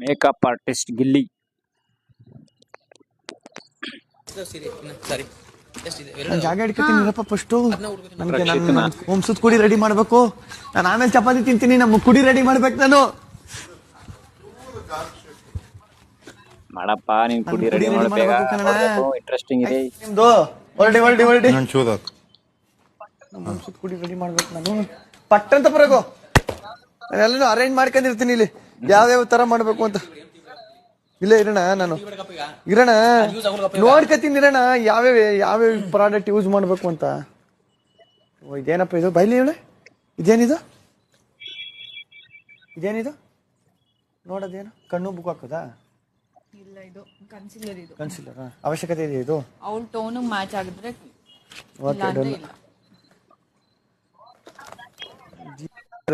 Makeup artist Gilli. ಜಾಗ ಹಿಡ್ಕತೀನಿ ಇರಪ್ಪ first. ನನಗೆ ನನ್ನ ವಂಶದ ಕುಡಿ ರೆಡಿ ಮಾಡ್ಬೇಕು. ನಾನು ಆಮೇಲೆ ಚಪಾತಿ ತಿಂತೀನಿ. ನಮ್ಮ ಕುಡಿ ರೆಡಿ ಮಾಡ್ಬೇಕು ನಾನು. ಮಾಡಪ್ಪ ನೀನ್ ಕುಡಿ ರೆಡಿ ಮಾಡ್ಬೇಕು. ಇಂಟ್ರೆಸ್ಟಿಂಗ್ ಇದೆ ನಿಮ್ದು. ಹೊರಡಿ ನಮ್ಮ ವಂಶದ ಕುಡಿ ರೆಡಿ ಮಾಡ್ಬೇಕು ನಾನು. ಪಟ್ಟಂತ ಬರಗೋ. ನಾನೆಲ್ಲನೂ ಅರೇಂಜ್ ಮಾಡ್ಕೊಂಡಿರ್ತೀನಿ ಇಲ್ಲಿ ಯಾವ್ಯಾವ ತರ ಮಾಡ್ಬೇಕು ಅಂತ. ಇಲ್ಲೇ ಇರೋಣ ನಾನು. ನೋಡ್ಕತೀನಿ ಇರೋಣ ಯಾವ್ಯಾವ ಪ್ರಾಡಕ್ಟ್ ಯೂಸ್ ಮಾಡ್ಬೇಕು ಅಂತ. ಇದೇನಪ್ಪ ಇದು ಬೈಲಿ ಹೇಳ. ಇದೇನಿದು ನೋಡೋದೇನು ಕಣ್ಣು ಬುಕ್ ಹಾಕೋದಾ? ಇಲ್ಲ, ಇದು ಕನ್ಸಿಲರ್. ಇದು ಕನ್ಸಿಲರ್ ಅವಶ್ಯಕತೆ ಇದೆ ಇದು. ಅವಳ ಟೋನ್ ಮ್ಯಾಚ್ ಆಗಿದ್ರೆ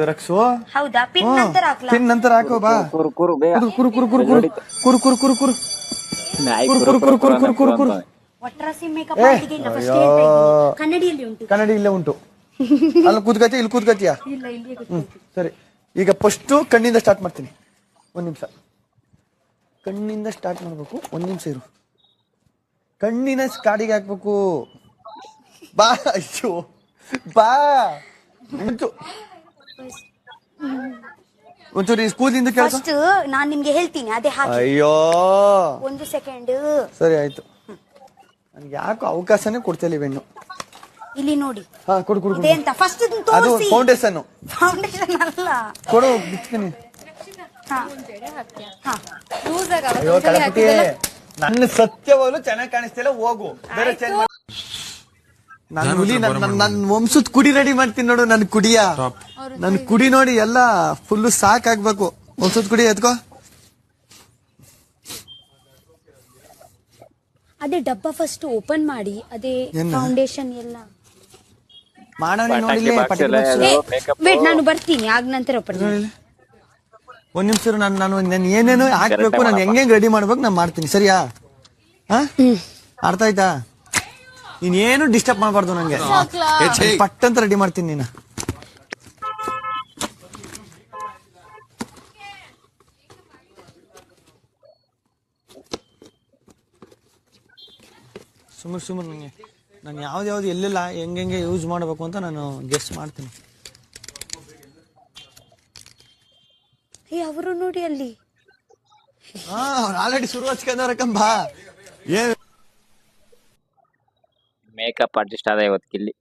ರಕ್ಷು. ಹೌದಾ? ಪಿನ್ ನಂತರ ಹಾಕ್ಲಾ? ಪಿನ್ ನಂತರ ಹಾಕೋ ಬಾ. ಕುರು ಬೇಗ ಕುರು ಒಟ್ರಾಸಿ ಮೇಕಪ್ ಆಗಿದೆ ಇಲ್ಲ ಫಸ್ಟ್ ಹೇಳ್ತಾ ಇದ್ದೀನಿ. ಕನ್ನಡಿಯಲ್ಲಿ ಉಂಟು. ಕನ್ನಡಿ ಇಲ್ಲೇ ಉಂಟು. ಅಲ್ಲಿ ಕೂತ್ಕತ್ತೀಯ ಇಲ್ಲಿ ಕೂತ್ಕತ್ತೀಯ? ಇಲ್ಲ, ಇಲ್ಲಿ ಕೂತ್ಕೊಳ್ತೀನಿ. ಸರಿ, ಈಗ ಫಸ್ಟ್ ಕಣ್ಣಿಂದ ಸ್ಟಾರ್ಟ್ ಮಾಡ್ತೀನಿ. ಒಂದ್ ನಿಮಿಷ. ಕಣ್ಣಿಂದ ಸ್ಟಾರ್ಟ್ ಮಾಡ್ಬೇಕು. ಒಂದ್ ನಿಮಿಷ ಇರು. ಕಣ್ಣಿನ ಕಾಡಿಗೆ ಹಾಕ್ಬೇಕು. ಬಾ. ಅಯ್ಯೋ ಬಾ. ಒಂಚೂರು ಸ್ಕೂಲಿಂದ ಕೇಳ. ಫಸ್ಟ್ ನಾನ್ ನಿಮ್ಗೆ ಹೇಳ್ತೀನಿ, ಅದೇ ಹಾಕಿ. ಅಯ್ಯೋ ಒಂದು ಸೆಕೆಂಡ್. ಸರಿ ಆಯ್ತು. ನನ್ಗೆ ಯಾಕೋ ಅವಕಾಶನೇ ಕೊಡ್ತಿಲ್ಲ ಇವೆಣ್ಣು. ಇಲ್ಲಿ ನೋಡಿ. ಹಾ ಕೊಡು. ಇದೆಂತ ಫಸ್ಟ್ ಅದು ತೋರಿಸಿ. ಫೌಂಡೇಶನ್ ಅಲ್ಲ. ಕೊಡು ಬಿಚ್ತೀನಿ. ಹಾ. ಅಯ್ಯೋ ಕಳಪತಿ, ನನ್ನ ಸತ್ಯವಾಗ್ಲೂ ಚೆನ್ನಾಗಿ ಕಾಣಿಸ್ತಿಲ್ಲ. ಹೋಗು ಬೇರೆ ಚೇಂಜ್ ಮಾಡಿ. ನಾನು ಹುಲಿ ನನ್ನ ವಂಶದ ಕುಡಿ ರೆಡಿ ಮಾಡ್ತೀನಿ ನೋಡು. ನನ್ನ ಕುಡಿ ನೋಡಿ ಎಲ್ಲ ಫುಲ್ ಸಾಕಾಗ್ಬೇಕು. ವಂಶದ ಕುಡಿ ಎತ್ಕೋ. ಅದೇ ಡಬ್ಬ ಫಸ್ಟ್ ಓಪನ್ ಮಾಡಿ. ಅದೇ ಫೌಂಡೇಶನ್ ಎಲ್ಲ ಮಾಡೋಣ ನೋಡಿಲ್ಲ. ವೇಟ್, ನಾನು ಬರ್ತೀನಿ ಆಗ ನಂತರ ಓಪನ್ ಮಾಡಿ. ಒಂದ್ ನಿಮಿಷ. ನಾನು ಏನೇನು ಹಾಕ್ಬೇಕು, ನಾನು ಹೆಂಗೆ ರೆಡಿ ಮಾಡ್ಬೇಕು ನಾನು ಮಾಡ್ತೀನಿ. ಸರಿಯಾ? ಅರ್ಥ ಆಯ್ತಾ? ನೀನೇನು ಡಿಸ್ಟರ್ಬ್ ಮಾಡಬಾರ್ದು ನಂಗೆ. ಪಟ್ಟಂತ ರೆಡಿ ಮಾಡ್ತೀನಿ ನೀನು. ಸುಮ್ಮನೆ ನಂಗೆ ನಾನು ಯಾವ್ದು ಎಲ್ಲೆಲ್ಲ ಹೆಂಗೆ ಯೂಸ್ ಮಾಡಬೇಕು ಅಂತ ನಾನು ಗೆಸ್ ಮಾಡ್ತೀನಿ. ಅವರು ನೋಡಿ ಅಲ್ಲಿ. ಆಲ್ರೆಡಿ ಶುರು ಹಚ್ಕೊಂಡವ್ರಕ್ಕಂಬ. ಮೇಕಪ್ ಆರ್ಟಿಸ್ಟ್ ಆದ ಇವತ್ತು ಗಿಲ್ಲಿ.